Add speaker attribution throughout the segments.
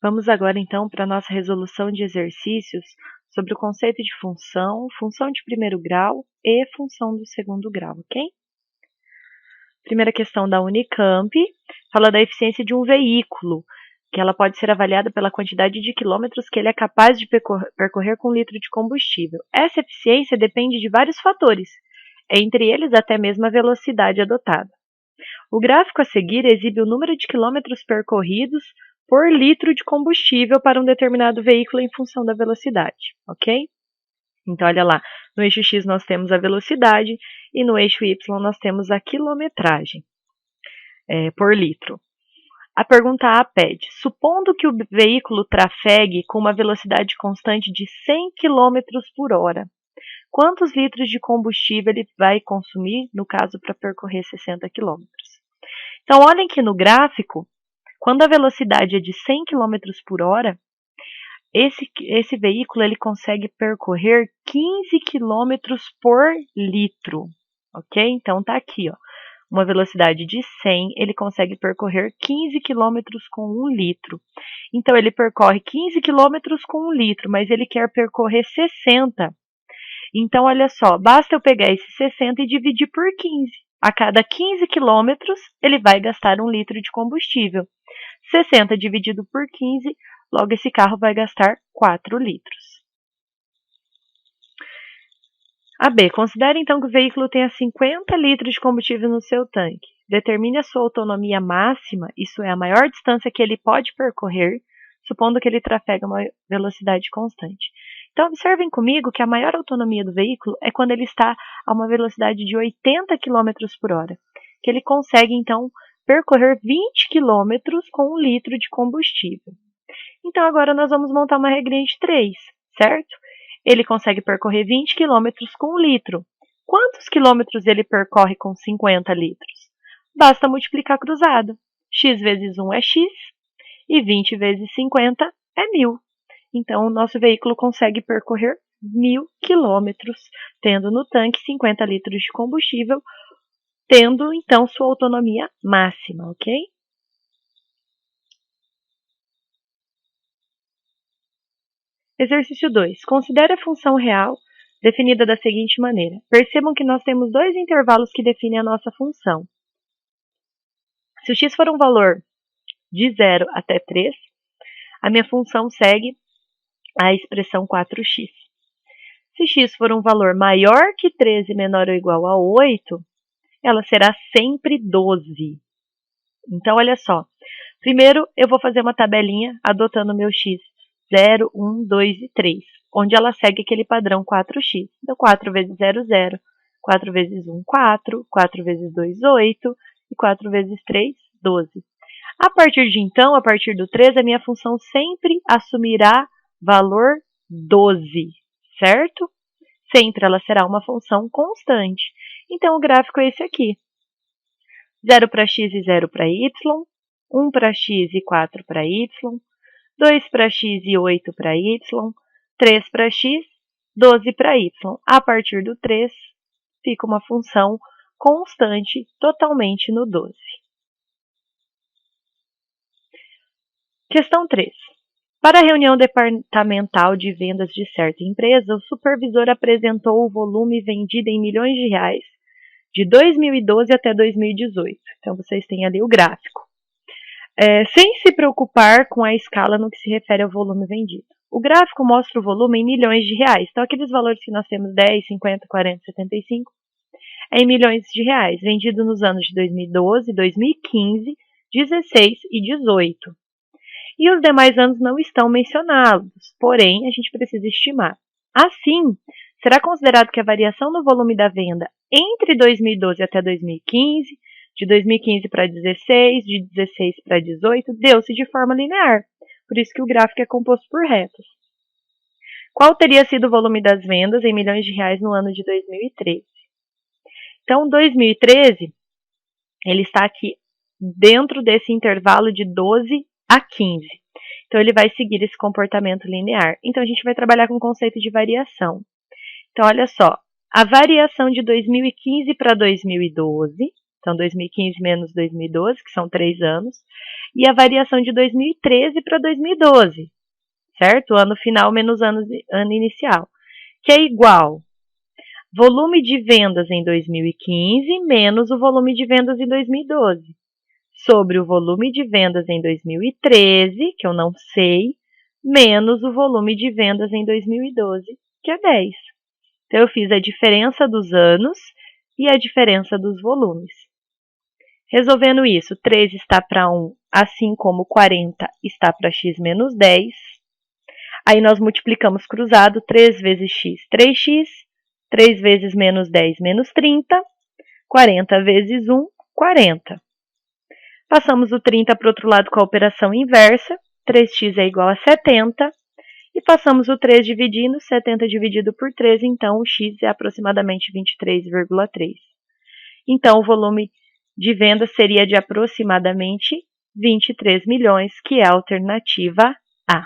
Speaker 1: Vamos agora, então, para a nossa resolução de exercícios sobre o conceito de função, função de primeiro grau e função do segundo grau, ok? Primeira questão da Unicamp, fala da eficiência de um veículo, que ela pode ser avaliada pela quantidade de quilômetros que ele é capaz de percorrer com um litro de combustível. Essa eficiência depende de vários fatores, entre eles até mesmo a velocidade adotada. O gráfico a seguir exibe o número de quilômetros percorridos por litro de combustível para um determinado veículo em função da velocidade, ok? Então, olha lá, no eixo X nós temos a velocidade e no eixo Y nós temos a quilometragem por litro. A pergunta A pede, supondo que o veículo trafegue com uma velocidade constante de 100 km por hora, quantos litros de combustível ele vai consumir, no caso, para percorrer 60 km? Então, olhem que no gráfico, quando a velocidade é de 100 km por hora, esse veículo ele consegue percorrer 15 km por litro, ok? Então, tá aqui, ó, uma velocidade de 100, ele consegue percorrer 15 km com 1 litro. Então, ele percorre 15 km com 1 litro, mas ele quer percorrer 60. Então, olha só, basta eu pegar esse 60 e dividir por 15. A cada 15 quilômetros, ele vai gastar 1 litro de combustível. 60 dividido por 15, logo esse carro vai gastar 4 litros. A B. Considere então que o veículo tenha 50 litros de combustível no seu tanque. Determine a sua autonomia máxima, isso é, a maior distância que ele pode percorrer, supondo que ele trafega uma velocidade constante. Então, observem comigo que a maior autonomia do veículo é quando ele está a uma velocidade de 80 km por hora, que ele consegue, então, percorrer 20 km com 1 litro de combustível. Então, agora nós vamos montar uma regrinha de 3, certo? Ele consegue percorrer 20 km com 1 litro. Quantos quilômetros ele percorre com 50 litros? Basta multiplicar cruzado. X vezes 1 é X e 20 vezes 50 é 1.000. Então, o nosso veículo consegue percorrer 1.000 quilômetros, tendo no tanque 50 litros de combustível, tendo, então, sua autonomia máxima, ok? Exercício 2. Considere a função real definida da seguinte maneira. Percebam que nós temos dois intervalos que definem a nossa função. Se o x for um valor de 0 até 3, a minha função segue a expressão 4x. Se x for um valor maior que 13 e menor ou igual a 8, ela será sempre 12. Então, olha só. Primeiro, eu vou fazer uma tabelinha adotando o meu x 0, 1, 2 e 3, onde ela segue aquele padrão 4x. Então, 4 vezes 0, 0. 4 vezes 1, 4. 4 vezes 2, 8. E 4 vezes 3, 12. A partir de então, a partir do 3, a minha função sempre assumirá valor 12, certo? Sempre ela será uma função constante. Então, o gráfico é esse aqui. 0 para x e 0 para y, 1 para x e 4 para y, 2 para x e 8 para y, 3 para x, 12 para y. A partir do 3, fica uma função constante totalmente no 12. Questão 3. Para a reunião departamental de vendas de certa empresa, o supervisor apresentou o volume vendido em milhões de reais de 2012 até 2018. Então, vocês têm ali o gráfico. Sem se preocupar com a escala no que se refere ao volume vendido. O gráfico mostra o volume em milhões de reais. Então, aqueles valores que nós temos 10, 50, 40, 75, é em milhões de reais, vendido nos anos de 2012, 2015, 16 e 18. E os demais anos não estão mencionados, porém, a gente precisa estimar. Assim, será considerado que a variação no volume da venda entre 2012 até 2015, de 2015 para 16, de 16 para 18, deu-se de forma linear. Por isso que o gráfico é composto por retas. Qual teria sido o volume das vendas em milhões de reais no ano de 2013? Então, 2013, ele está aqui dentro desse intervalo de 12 a 15. Então, ele vai seguir esse comportamento linear. Então, a gente vai trabalhar com o conceito de variação. Então, olha só, a variação de 2015 para 2012 Então, 2015 menos 2012, que são 3 anos, e a variação de 2013 para 2012, certo? Ano final menos ano inicial, que é igual volume de vendas em 2015 menos o volume de vendas em 2012, sobre o volume de vendas em 2013, que eu não sei, menos o volume de vendas em 2012, que é 10. Então, eu fiz a diferença dos anos e a diferença dos volumes. Resolvendo isso, 3 está para 1, assim como 40 está para x menos 10. Aí nós multiplicamos cruzado, 3 vezes x, 3x, 3 vezes menos 10, menos 30, 40 vezes 1, 40. Passamos o 30 para o outro lado com a operação inversa, 3x é igual a 70, e passamos o 3 dividindo, 70 dividido por 3, então o x é aproximadamente 23,3. Então o volume de venda seria de aproximadamente 23 milhões, que é a alternativa A.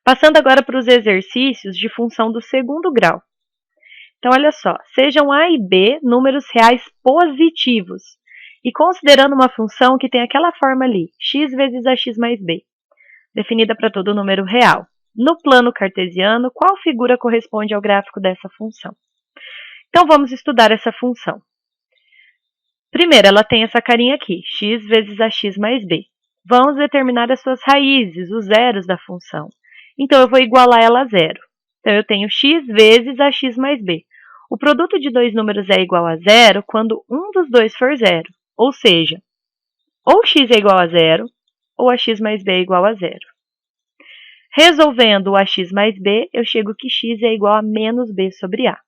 Speaker 1: Passando agora para os exercícios de função do segundo grau. Então, olha só, sejam A e B números reais positivos, e considerando uma função que tem aquela forma ali, x vezes ax mais b, definida para todo número real. No plano cartesiano, qual figura corresponde ao gráfico dessa função? Então, vamos estudar essa função. Primeiro, ela tem essa carinha aqui, x vezes ax mais b. Vamos determinar as suas raízes, os zeros da função. Então, eu vou igualar ela a zero. Então, eu tenho x vezes ax mais b. O produto de dois números é igual a zero quando um dos dois for zero. Ou seja, ou x é igual a zero, ou ax mais b é igual a zero. Resolvendo o ax mais b, eu chego que x é igual a menos b sobre a.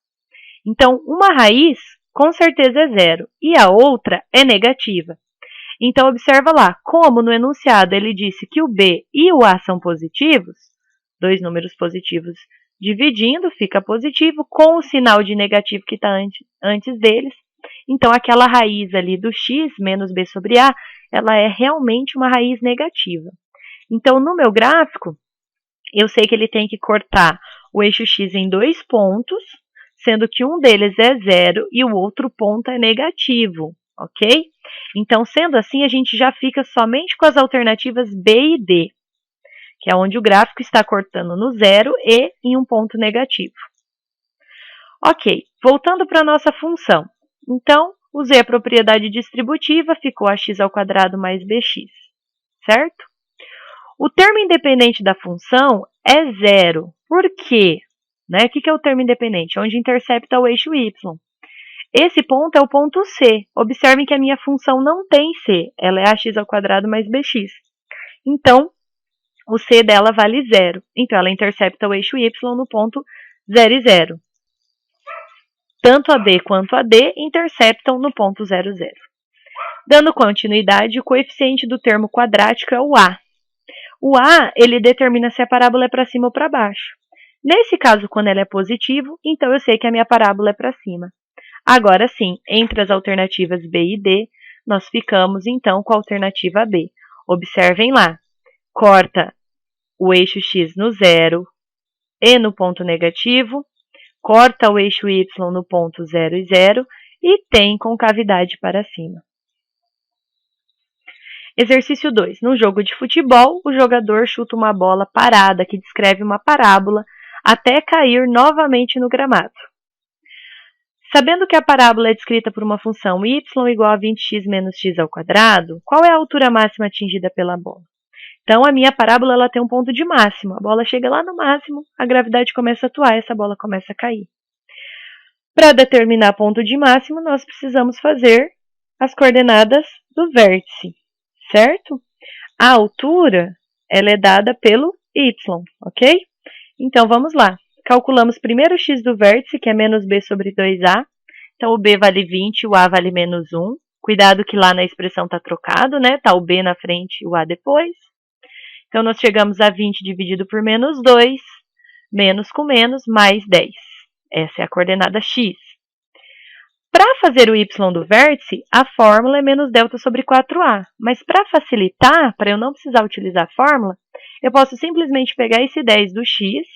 Speaker 1: Então, uma raiz, com certeza, é zero, e a outra é negativa. Então, observa lá, como no enunciado ele disse que o b e o a são positivos, dois números positivos dividindo, fica positivo, com o sinal de negativo que está antes deles. Então, aquela raiz ali do x, menos b sobre a, ela é realmente uma raiz negativa. Então, no meu gráfico, eu sei que ele tem que cortar o eixo x em dois pontos, sendo que um deles é zero e o outro ponto é negativo, ok? Então, sendo assim, a gente já fica somente com as alternativas B e D, que é onde o gráfico está cortando no zero e em um ponto negativo. Ok, voltando para a nossa função. Então, usei a propriedade distributiva, ficou ax² mais bx, certo? O termo independente da função é zero. Por quê? Né? O que é o termo independente? Onde intercepta o eixo y. Esse ponto é o ponto C. Observem que a minha função não tem C. Ela é ax² mais bx. Então, o C dela vale zero. Então, ela intercepta o eixo y no ponto 0 e 0. Tanto a B quanto a D interceptam no ponto 0, 0. Dando continuidade, o coeficiente do termo quadrático é o A. O A, ele determina se a parábola é para cima ou para baixo. Nesse caso, quando ela é positivo, então eu sei que a minha parábola é para cima. Agora sim, entre as alternativas B e D, nós ficamos então com a alternativa B. Observem lá, corta o eixo x no zero e no ponto negativo, corta o eixo y no ponto 0 e 0 e tem concavidade para cima. Exercício 2. Num jogo de futebol, o jogador chuta uma bola parada que descreve uma parábola até cair novamente no gramado. Sabendo que a parábola é descrita por uma função y igual a 20x menos x ao quadrado, qual é a altura máxima atingida pela bola? Então, a minha parábola ela tem um ponto de máximo. A bola chega lá no máximo, a gravidade começa a atuar, essa bola começa a cair. Para determinar ponto de máximo, nós precisamos fazer as coordenadas do vértice, certo? A altura ela é dada pelo y, ok? Então, vamos lá. Calculamos primeiro o x do vértice, que é menos b sobre 2a. Então, o b vale 20, o a vale menos 1. Cuidado que lá na expressão está trocado, né? Está o b na frente e o a depois. Então, nós chegamos a 20 dividido por menos 2, menos com menos, mais 10. Essa é a coordenada x. Para fazer o y do vértice, a fórmula é menos delta sobre 4a. Mas para facilitar, para eu não precisar utilizar a fórmula, eu posso simplesmente pegar esse 10 do x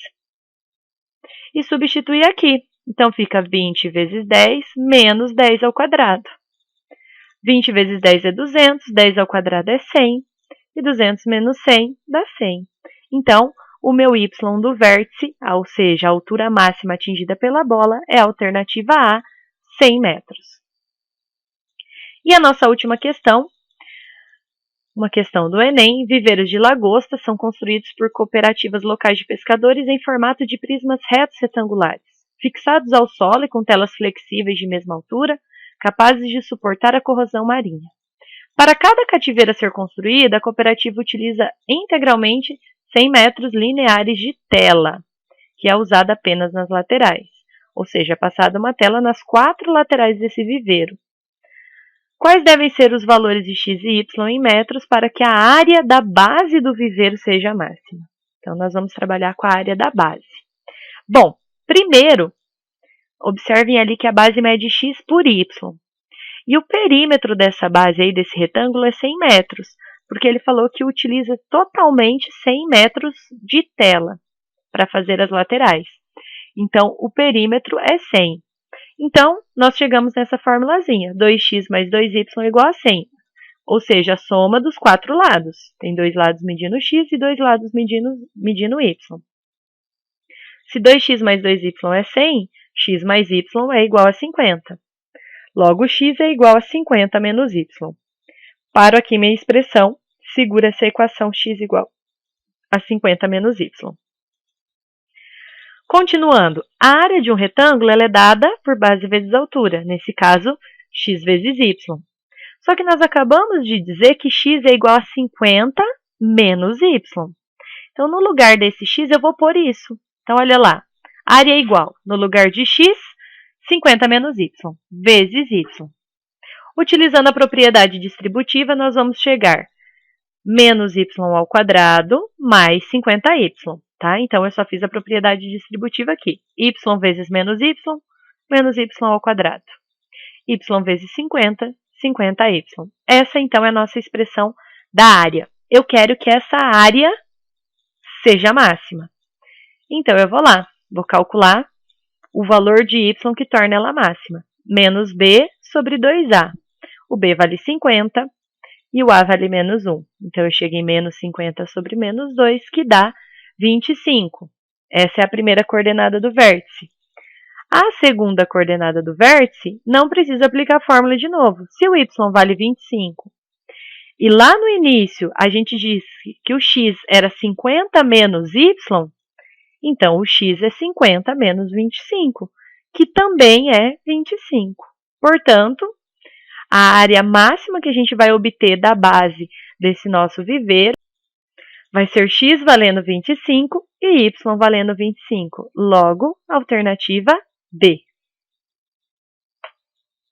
Speaker 1: e substituir aqui. Então, fica 20 vezes 10 menos 10 ao quadrado. 20 vezes 10 é 200, 10 ao quadrado é 100, e 200 menos 100 dá 100. Então, o meu y do vértice, ou seja, a altura máxima atingida pela bola, é a alternativa A, 100 metros. E a nossa última questão, uma questão do Enem: viveiros de lagosta são construídos por cooperativas locais de pescadores em formato de prismas retos retangulares, fixados ao solo e com telas flexíveis de mesma altura, capazes de suportar a corrosão marinha. Para cada cativeiro a ser construída, a cooperativa utiliza integralmente 100 metros lineares de tela, que é usada apenas nas laterais, ou seja, passada uma tela nas 4 laterais desse viveiro. Quais devem ser os valores de x e y em metros para que a área da base do viveiro seja máxima? Então, nós vamos trabalhar com a área da base. Bom, primeiro, observem ali que a base mede x por y. E o perímetro dessa base aí, desse retângulo, é 100 metros, porque ele falou que utiliza totalmente 100 metros de tela para fazer as laterais. Então, o perímetro é 100. Então, nós chegamos nessa formulazinha, 2x mais 2y igual a 100, ou seja, a soma dos 4 lados. Tem 2 lados medindo x e 2 lados medindo y. Se 2x mais 2y é 100, x mais y é igual a 50. Logo, x é igual a 50 menos y. Paro aqui minha expressão, segura essa equação x igual a 50 menos y. Continuando, a área de um retângulo ela é dada por base vezes altura, nesse caso, x vezes y. Só que nós acabamos de dizer que x é igual a 50 menos y. Então, no lugar desse x, eu vou pôr isso. Então, olha lá, área é igual, no lugar de x, 50 menos y, vezes y. Utilizando a propriedade distributiva, nós vamos chegar menos y ao quadrado mais 50y. Tá? Então, eu só fiz a propriedade distributiva aqui. Y vezes menos y ao quadrado. Y vezes 50, 50y. Essa, então, é a nossa expressão da área. Eu quero que essa área seja máxima. Então, eu vou lá, vou calcular o valor de y que torna ela máxima. Menos b sobre 2a. O b vale 50 e o a vale menos 1. Então, eu chego em menos 50 sobre menos 2, que dá 25. Essa é a primeira coordenada do vértice. A segunda coordenada do vértice, não precisa aplicar a fórmula de novo. Se o y vale 25, e lá no início a gente disse que o x era 50 menos y, então o x é 50 menos 25, que também é 25. Portanto, a área máxima que a gente vai obter da base desse nosso viveiro vai ser x valendo 25 e y valendo 25. Logo, alternativa D.